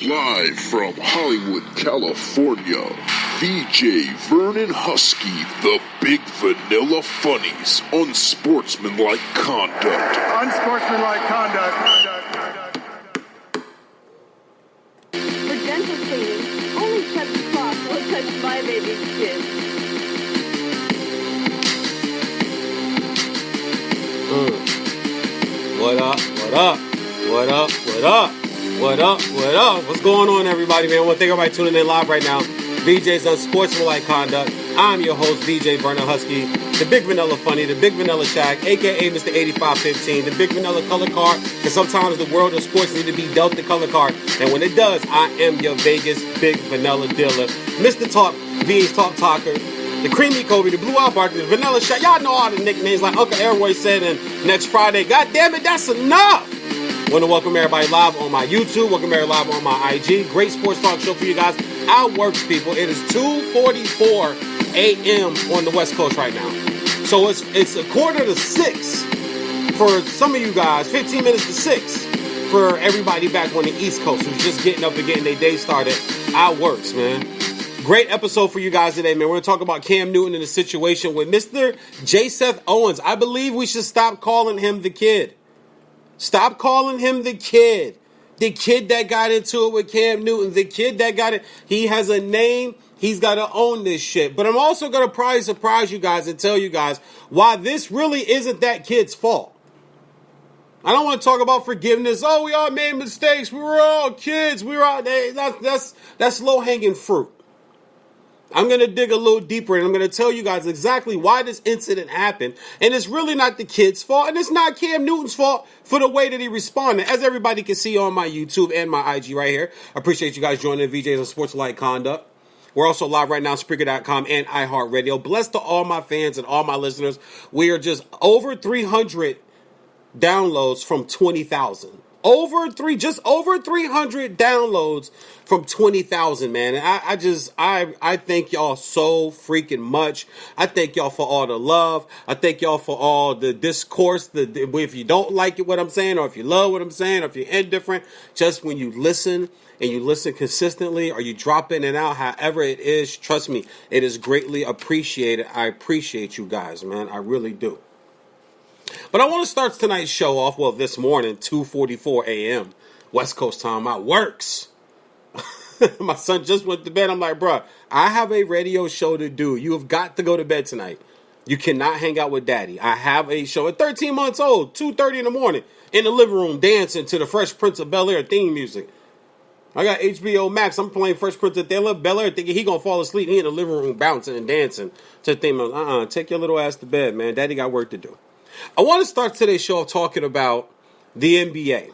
Live from Hollywood, California, VJ Vernon Husky, the Big Vanilla Funnies, Unsportsmanlike Conduct. Unsportsmanlike conduct. For dental cleaning, only touch cloth will touch my baby's skin. What up? What up? What up? What up? What up? What up? What's going on, everybody, man? Well, thank everybody tuning in live right now. VJ's Unsportsmanlike Conduct. I'm your host, VJ Vernon Husky, the Big Vanilla Funny, the Big Vanilla Shaq, a.k.a. Mr. 8515, the Big Vanilla Color Card, because sometimes the world of sports need to be dealt the color card, and when it does, I am your Vegas Big Vanilla Dealer. Mr. Talk, VA's Talk Talker, the Creamy Kobe, the Blue Out Bark, the Vanilla Shaq. Y'all know all the nicknames like Uncle Airboy said, and next Friday, God damn it, that's enough! Want to welcome everybody live on my YouTube, welcome everybody live on my IG. Great sports talk show for you guys. Outworks, people. It is 2:44 a.m. on the West Coast right now. So it's 5:45 for some of you guys, 15 minutes to 6 for everybody back on the East Coast who's just getting up and getting their day started. Outworks, man. Great episode for you guys today, man. We're going to talk about Cam Newton and the situation with Mr. J. Seth Owens. I believe we should stop calling him the kid. Stop calling him the kid. The kid that got into it with Cam Newton. The kid that got it. He has a name. He's got to own this shit. But I'm also going to probably surprise you guys and tell you guys why this really isn't that kid's fault. I don't want to talk about forgiveness. Oh, we all made mistakes. We were all kids. We were all... That's low-hanging fruit. I'm going to dig a little deeper and I'm going to tell you guys exactly why this incident happened. And it's really not the kid's fault. And it's not Cam Newton's fault for the way that he responded. As everybody can see on my YouTube and my IG right here. I appreciate you guys joining VJs on Sportsmanlike Conduct. We're also live right now on Spreaker.com and iHeartRadio. Blessed to all my fans and all my listeners. We are just over 300 downloads from 20,000. Just over 300 downloads from 20,000, man. And I thank y'all so freaking much. I thank y'all for all the love. I thank y'all for all the discourse. If you don't like it, what I'm saying, or if you love what I'm saying, or if you're indifferent, just when you listen and you listen consistently, or you drop in and out, however it is, trust me, it is greatly appreciated. I appreciate you guys, man. I really do. But I want to start tonight's show off, this morning, 2:44 a.m. West Coast time. It works. My son just went to bed. I'm like, bro, I have a radio show to do. You have got to go to bed tonight. You cannot hang out with daddy. I have a show at 13 months old, 2:30 in the morning, in the living room dancing to the Fresh Prince of Bel-Air theme music. I got HBO Max. I'm playing Fresh Prince of Bel-Air thinking he going to fall asleep. He in the living room bouncing and dancing to the theme. Take your little ass to bed, man. Daddy got work to do. I want to start today's show talking about the NBA.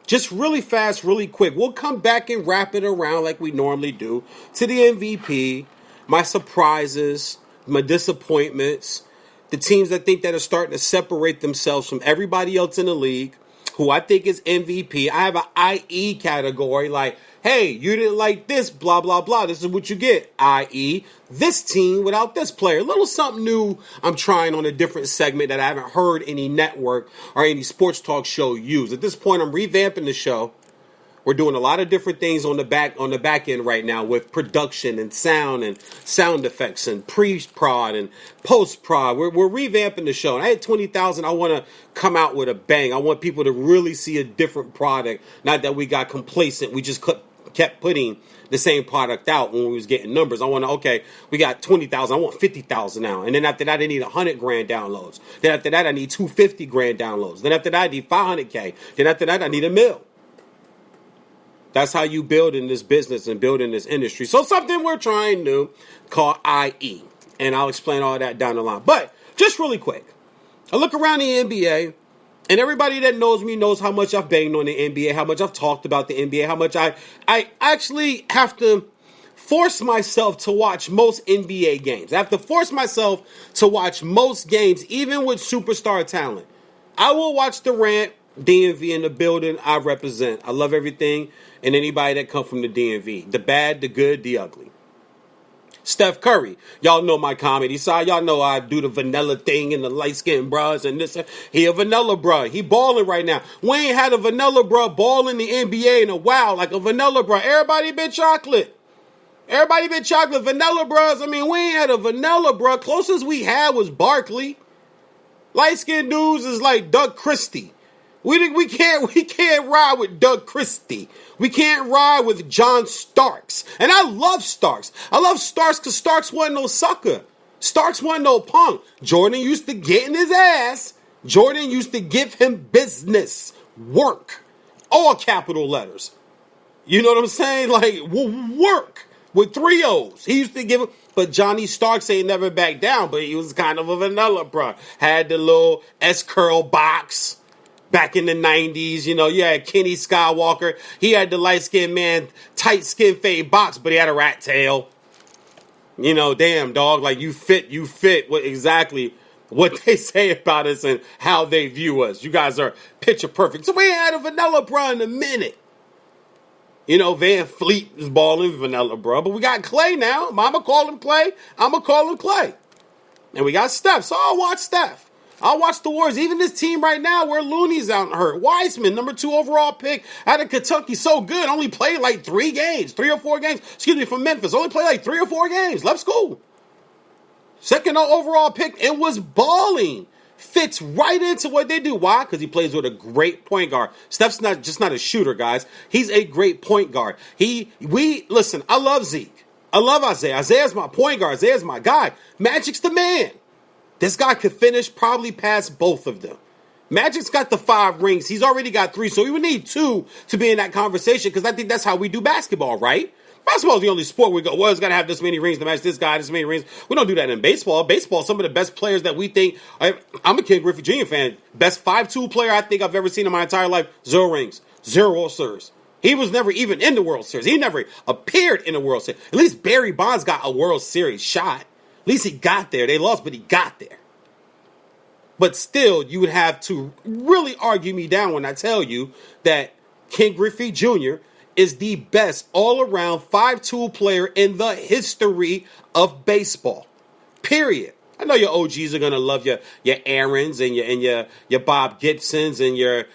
Just really fast, really quick. We'll come back and wrap it around like we normally do to the MVP, my surprises, my disappointments, the teams that think that are starting to separate themselves from everybody else in the league, who I think is MVP. I have an IE category like, hey, you didn't like this, blah, blah, blah. This is what you get, i.e., this team without this player. A little something new I'm trying on a different segment that I haven't heard any network or any sports talk show use. At this point, I'm revamping the show. We're doing a lot of different things on the back end right now with production and sound effects and pre-prod and post-prod. We're revamping the show. And I had 20,000. I want to come out with a bang. I want people to really see a different product. Not that we got complacent. We just kept putting the same product out when we was getting numbers. I want to, we got 20,000. I want 50,000 now. And then after that, I need 100 grand downloads. Then after that, I need 250 grand downloads. Then after that, I need 500K. Then after that, I need $1 million. That's how you build in this business and build in this industry. So something we're trying new called IE. And I'll explain all that down the line. But just really quick, I look around the NBA, and everybody that knows me knows how much I've banged on the NBA, how much I've talked about the NBA, how much I actually have to force myself to watch most NBA games. I have to force myself to watch most games, even with superstar talent. I will watch Durant, DMV in the building. I represent. I love everything and anybody that come from the DMV. The bad, the good, the ugly. Steph Curry. Y'all know my comedy side. Y'all know I do the vanilla thing and the light-skinned bras and this. He a vanilla bruh. He balling right now. We ain't had a vanilla bruh ball in the NBA in a while, like a vanilla bruh. Everybody been chocolate. Everybody been chocolate. Vanilla bros. I mean, we ain't had a vanilla bruh. Closest we had was Barkley. Light-skinned dudes is like Doug Christie. We can't ride with Doug Christie. We can't ride with John Starks. And I love Starks. I love Starks because Starks wasn't no sucker. Starks wasn't no punk. Jordan used to get in his ass. Jordan used to give him business, work, all capital letters. You know what I'm saying? Like, work with 3 O's. He used to give him. But Johnny Starks ain't never backed down, but he was kind of a vanilla, bro. Had the little S-curl box. Back in the 90s, you know, you had Kenny Skywalker. He had the light-skinned man, tight skin fade box, but he had a rat tail. You know, damn, dog, like you fit what exactly what they say about us and how they view us. You guys are picture perfect. So we ain't had a vanilla bro in a minute. You know, Van Fleet is balling vanilla bro, but we got Clay now. Mama call him Clay. I'ma call him Clay. And we got Steph, so I'll watch Steph. I'll watch the Warriors. Even this team right now where Looney's out and hurt. Wiseman, number 2 overall pick out of Kentucky. So good. Only played like 3 or 4 games. Excuse me, from Memphis. Only played like 3 or 4 games. Left school. 2nd overall pick and was balling. Fits right into what they do. Why? Because he plays with a great point guard. Steph's not a shooter, guys. He's a great point guard. Listen, I love Zeke. I love Isaiah. Isaiah's my point guard. Isaiah's my guy. Magic's the man. This guy could finish probably past both of them. Magic's got the 5 rings. He's already got 3, so we would need 2 to be in that conversation because I think that's how we do basketball, right? Basketball is the only sport we go, well, it's got to have this many rings to match this guy, this many rings. We don't do that in baseball. Baseball, some of the best players that we think, I'm a Ken Griffey Jr. fan. Best 5-tool player I think I've ever seen in my entire life. 0 rings. 0 World Series. He was never even in the World Series. He never appeared in the World Series. At least Barry Bonds got a World Series shot. At least he got there. They lost, but he got there. But still, you would have to really argue me down when I tell you that Ken Griffey Jr. is the best all-around 5-tool player in the history of baseball. Period. I know your OGs are gonna love your Aarons and your Bob Gibsons and your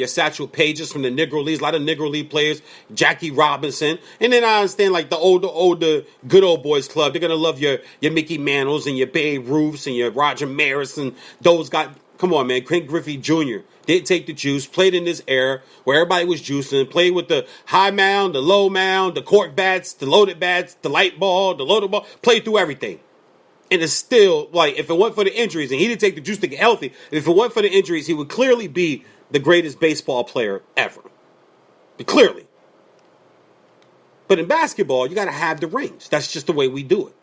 Satchel Pages from the Negro Leagues. A lot of Negro League players, Jackie Robinson, and then I understand like the older good old boys club. They're gonna love your Mickey Mantles and your Babe Ruths and your Roger Maris and those guys. Come on, man, Ken Griffey Jr. didn't take the juice. Played in this era where everybody was juicing. Played with the high mound, the low mound, the cork bats, the loaded bats, the light ball, the loaded ball. Played through everything. And it's still, like, if it weren't for the injuries, and he didn't take the juice to get healthy, if it weren't for the injuries, he would clearly be the greatest baseball player ever. But clearly. But in basketball, you got to have the rings. That's just the way we do it.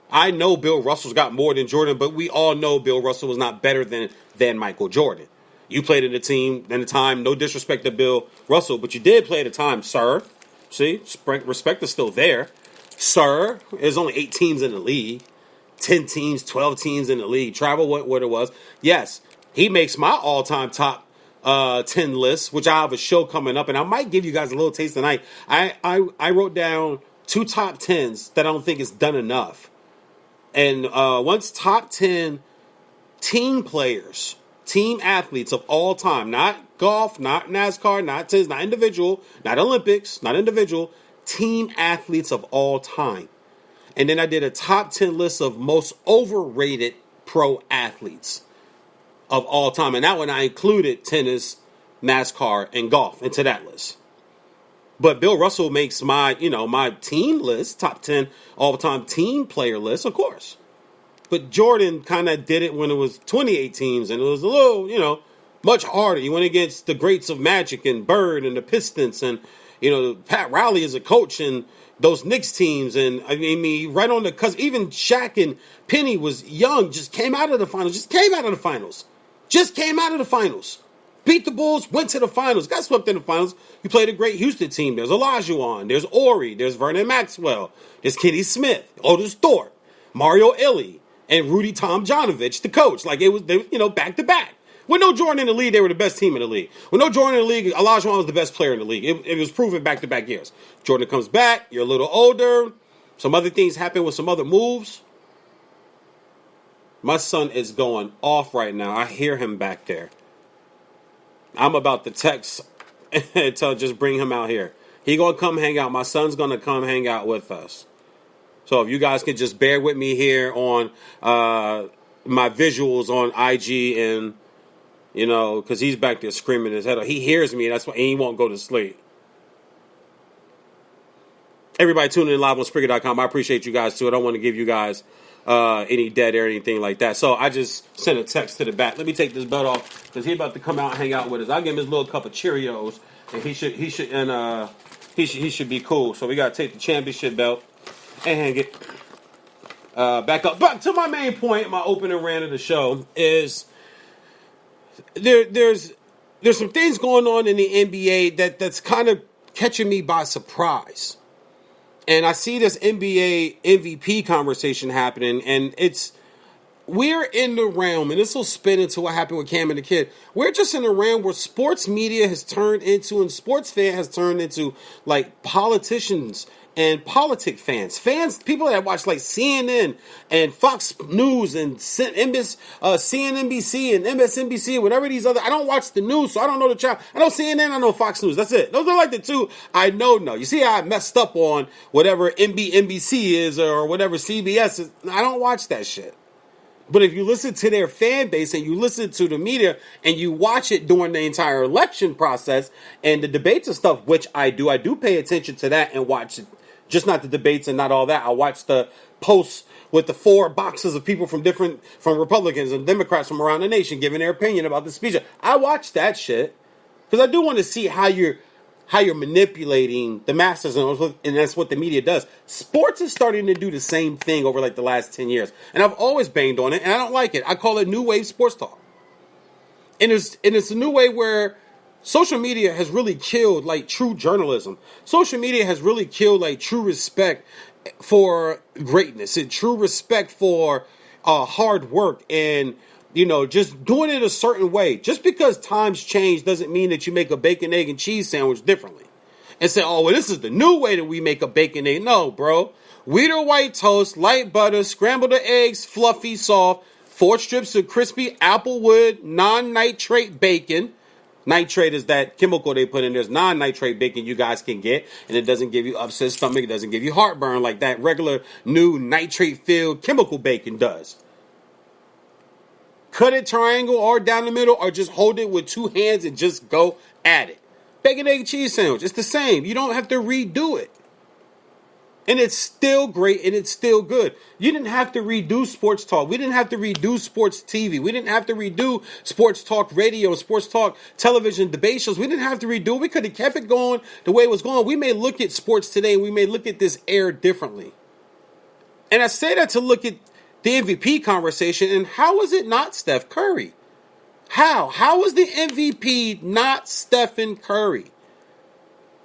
I know Bill Russell's got more than Jordan, but we all know Bill Russell was not better than Michael Jordan. You played in the team in the time, no disrespect to Bill Russell, but you did play at a time, sir. See, respect is still there. Sir, there's only 8 teams in the league. 10 teams, 12 teams in the league. Travel what it was. Yes, he makes my all-time top 10 list, which I have a show coming up, and I might give you guys a little taste tonight. I wrote down 2 top 10s that I don't think is done enough. And once top 10 team players, team athletes of all time, not golf, not NASCAR, not tennis, not individual, not Olympics, not individual, team athletes of all time. And then I did a top 10 list of most overrated pro athletes of all time. And that one I included tennis, NASCAR, and golf into that list. But Bill Russell makes my team list, top 10 all-time team player list, of course. But Jordan kind of did it when it was 28 teams, and it was a little, much harder. He went against the greats of Magic and Bird and the Pistons, and Pat Riley is a coach and those Knicks teams. And I mean, right on because even Shaq and Penny was young, just came out of the finals. Beat the Bulls, went to the finals, got swept in the finals. You played a great Houston team. There's Olajuwon, there's Ori, there's Vernon Maxwell, there's Kenny Smith, Otis Thorpe, Mario Illy, and Rudy Tomjanovich, the coach. Like, they back to back. With no Jordan in the league, they were the best team in the league. With no Jordan in the league, Olajuwon was the best player in the league. It was proven back-to-back years. Jordan comes back, you're a little older, some other things happen with some other moves. My son is going off right now. I hear him back there. I'm about to text and just bring him out here. He gonna come hang out. My son's gonna come hang out with us. So if you guys could just bear with me here on my visuals on IG, and because he's back there screaming his head off. He hears me, that's why he won't go to sleep. Everybody tuning in live on Spreaker.com. I appreciate you guys too. I don't want to give you guys any dead air or anything like that. So I just sent a text to the back. Let me take this belt off because he's about to come out and hang out with us. I'll give him his little cup of Cheerios, and he should be cool. So we gotta take the championship belt and hang it back up. But to my main point, my opening rant of the show is there's some things going on in the NBA that's kind of catching me by surprise. And I see this NBA MVP conversation happening, and we're in the realm, and this will spin into what happened with Cam and the Kid. We're just in a realm where sports media has turned into, and sports fan has turned into, like, politicians and politic fans. People that watch, like, CNN and Fox News and CNNBC and MSNBC, whatever these other. I don't watch the news, so I don't know the channel. I know CNN, I know Fox News. That's it. Those are, like, the two I know. You see how I messed up on whatever NBC is or whatever CBS is. I don't watch that shit. But if you listen to their fan base and you listen to the media and you watch it during the entire election process and the debates and stuff, which I do pay attention to that and watch it, just not the debates and not all that. I watch the posts with the 4 boxes of people from Republicans and Democrats from around the nation giving their opinion about the speech. I watch that shit because I do want to see how you're manipulating the masses, and that's what the media does. Sports is starting to do the same thing over like the last 10 years. And I've always banged on it, and I don't like it. I call it new wave sports talk. And it's a new way where social media has really killed like true journalism. Social media has really killed like true respect for greatness and true respect for hard work and just doing it a certain way. Just because times change doesn't mean that you make a bacon, egg, and cheese sandwich differently. And say, oh, well, this is the new way that we make a bacon, egg. No, bro. Wheat or white toast, light butter, scrambled the eggs, fluffy, soft, 4 strips of crispy applewood, non-nitrate bacon. Nitrate is that chemical they put in. There's non-nitrate bacon you guys can get, and it doesn't give you upset stomach. It doesn't give you heartburn like that regular new nitrate-filled chemical bacon does. Cut it triangle or down the middle, or just hold it with 2 hands and just go at it. Bacon, egg, cheese sandwich. It's the same. You don't have to redo it. And it's still great, and it's still good. You didn't have to redo sports talk. We didn't have to redo sports TV. We didn't have to redo sports talk radio, sports talk television, debate shows. We didn't have to redo it. We could have kept it going the way it was going. We may look at sports today, and we may look at this era differently. And I say that to look at the MVP conversation, and how is it not Steph Curry? How is the MVP not Stephen Curry?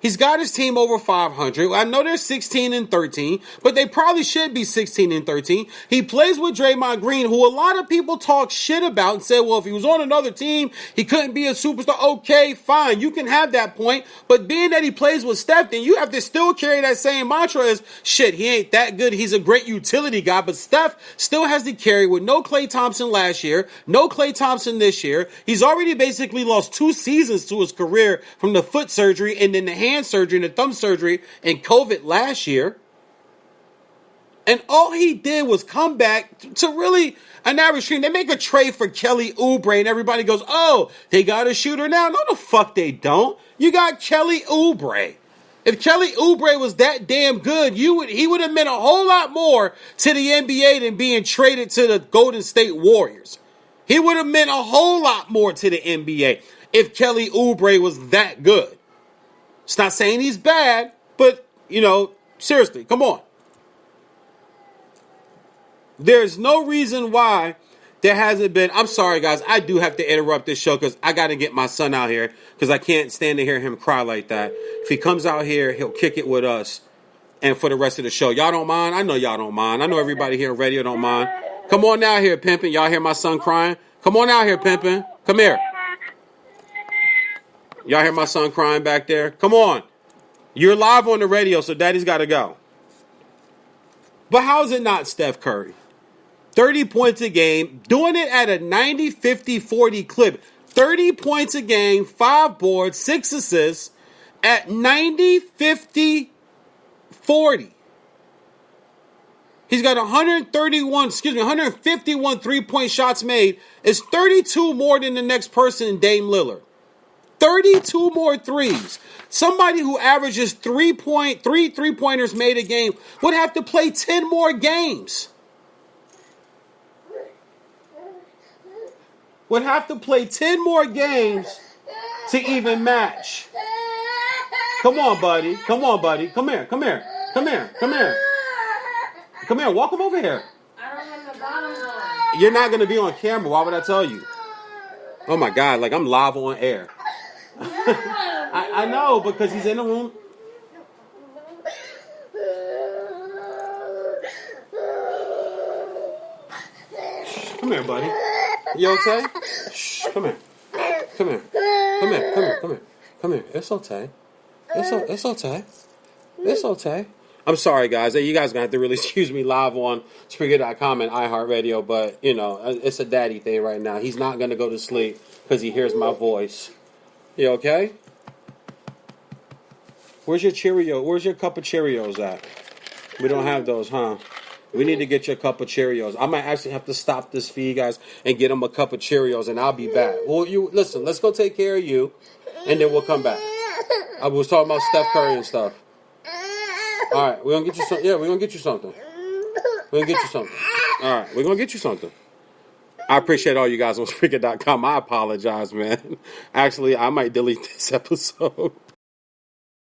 He's got his team over 500. I know they're 16-13, but they probably should be 16-13. He plays with Draymond Green, who a lot of people talk shit about and say, well, if he was on another team, he couldn't be a superstar. Okay, fine. You can have that point. But being that he plays with Steph, then you have to still carry that same mantra as, shit, he ain't that good. He's a great utility guy. But Steph still has to carry with no Klay Thompson last year, no Klay Thompson this year. He's already basically lost 2 seasons to his career from the foot surgery and then the hand surgery and the thumb surgery and COVID last year. And all he did was come back to really an average team. They make a trade for Kelly Oubre and everybody goes, oh, they got a shooter now? No, the fuck they don't. You got Kelly Oubre. If Kelly Oubre was that damn good, he would have meant a whole lot more to the NBA than being traded to the Golden State Warriors. He would have meant a whole lot more to the NBA if Kelly Oubre was that good. It's not saying he's bad, but, seriously, come on. There's no reason why there hasn't been. I'm sorry, guys. I do have to interrupt this show because I got to get my son out here because I can't stand to hear him cry like that. If he comes out here, he'll kick it with us and for the rest of the show. Y'all don't mind? I know y'all don't mind. I know everybody here on radio don't mind. Come on out here, pimpin'. Y'all hear my son crying? Come on out here, pimpin'. Come here. Y'all hear my son crying back there? Come on. You're live on the radio, so daddy's got to go. But how is it not Steph Curry? 30 points a game, doing it at a 90, 50, 40 clip. 30 points a game, 5 boards, 6 assists at 90, 50, 40. He's got 151 three-point shots made. It's 32 more than the next person, Dame Lillard. 32 more threes. Somebody who averages 3 three-pointers made a game would have to play 10 more games. Would have to play 10 more games to even match. Come on, buddy. Come on, buddy. Come here. Come here. Come here. Come here. Come here. Walk him over here. I don't have the bottoms on. You're not going to be on camera. Why would I tell you? Oh, my God. Like, I'm live on air. I know, because he's in the room. Come here, buddy. You okay? Shh, come here. Come here. Come here. Come here. Come here. Come here. It's okay. It's okay. It's okay. I'm sorry, guys. You guys are going to have to really excuse me live on Spreaker.com and iHeartRadio, but, you know, it's a daddy thing right now. He's not going to go to sleep because he hears my voice. You okay? Where's your Cheerio? Where's your cup of Cheerios at? We don't have those, huh? We need to get you a cup of Cheerios. I might actually have to stop this for you guys and get him a cup of Cheerios, and I'll be back. Well, you listen. Let's go take care of you, and then we'll come back. I was talking about Steph Curry and stuff. All right, we're gonna get you some. Yeah, we're gonna get you something. We're gonna get you something. All right, we're gonna get you something. I appreciate all you guys on Spreaker.com. I apologize, man. Actually, I might delete this episode.